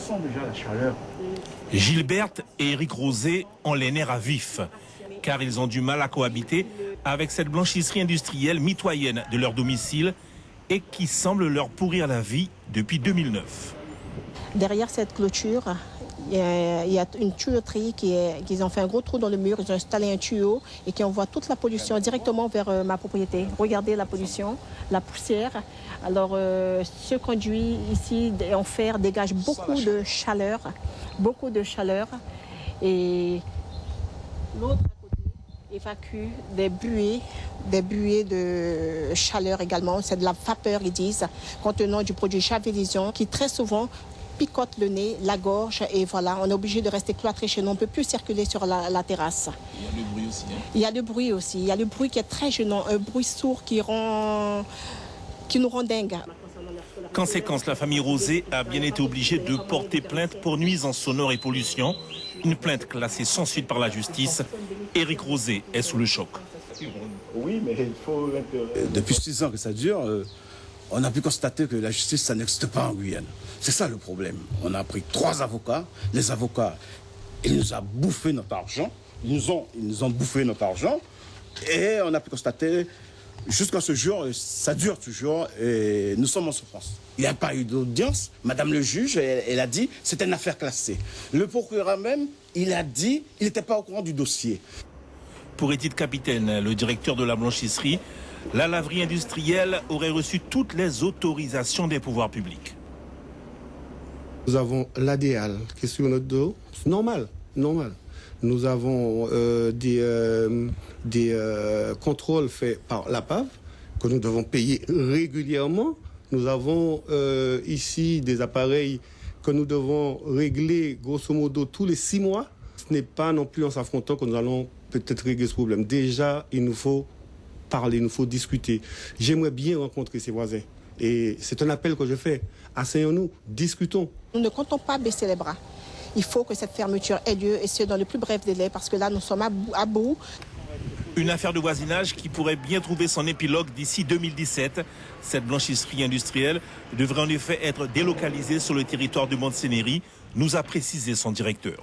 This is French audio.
sent déjà la chaleur. Gilberte et Éric Rosé ont les nerfs à vif, car ils ont du mal à cohabiter avec cette blanchisserie industrielle mitoyenne de leur domicile et qui semble leur pourrir la vie depuis 2009. Derrière cette clôture, il y a une tuyauterie qu'ils ont fait un gros trou dans le mur, ils ont installé un tuyau et qui envoie toute la pollution directement vers ma propriété. Regardez la pollution, la poussière. Alors ce conduit ici en fer dégage beaucoup de chaleur et l'autre à côté évacue des buées de chaleur également. C'est de la vapeur, ils disent, contenant du produit Javelisson qui très souvent picote le nez, la gorge et voilà, on est obligé de rester cloîtré chez nous, on ne peut plus circuler sur la terrasse. Il y a le bruit aussi. Il y a le bruit aussi, il y a le bruit qui est très gênant, un bruit sourd qui nous rend dingue. Conséquence, la famille Rosé a bien été obligée de porter plainte pour nuisance sonore et pollution. Une plainte classée sans suite par la justice. Éric Rosé est sous le choc. Oui, mais il faut... Depuis 6 ans que ça dure, on a pu constater que la justice, ça n'existe pas en Guyane. C'est ça le problème. On a pris 3 avocats. Les avocats, ils nous ont bouffé notre argent. Ils nous ont bouffé notre argent. Et on a pu constater, jusqu'à ce jour, ça dure toujours et nous sommes en souffrance. Il n'y a pas eu d'audience. Madame le juge, elle a dit, c'était une affaire classée. Le procureur même, il a dit, il n'était pas au courant du dossier. Pour Édith Capitaine, le directeur de la blanchisserie, la laverie industrielle aurait reçu toutes les autorisations des pouvoirs publics. Nous avons l'ADAL qui est sur notre dos. C'est normal. Nous avons des contrôles faits par l'APAV que nous devons payer régulièrement. Nous avons ici des appareils que nous devons régler grosso modo tous les 6 mois. Ce n'est pas non plus en s'affrontant que nous allons peut-être régler ce problème. Déjà, il nous faut parler, il nous faut discuter. J'aimerais bien rencontrer ces voisins. Et c'est un appel que je fais. Asseyons-nous, discutons. Nous ne comptons pas baisser les bras. Il faut que cette fermeture ait lieu et ce dans le plus bref délai parce que là, nous sommes à bout. Une affaire de voisinage qui pourrait bien trouver son épilogue d'ici 2017. Cette blanchisserie industrielle devrait en effet être délocalisée sur le territoire de Montsénéry, nous a précisé son directeur.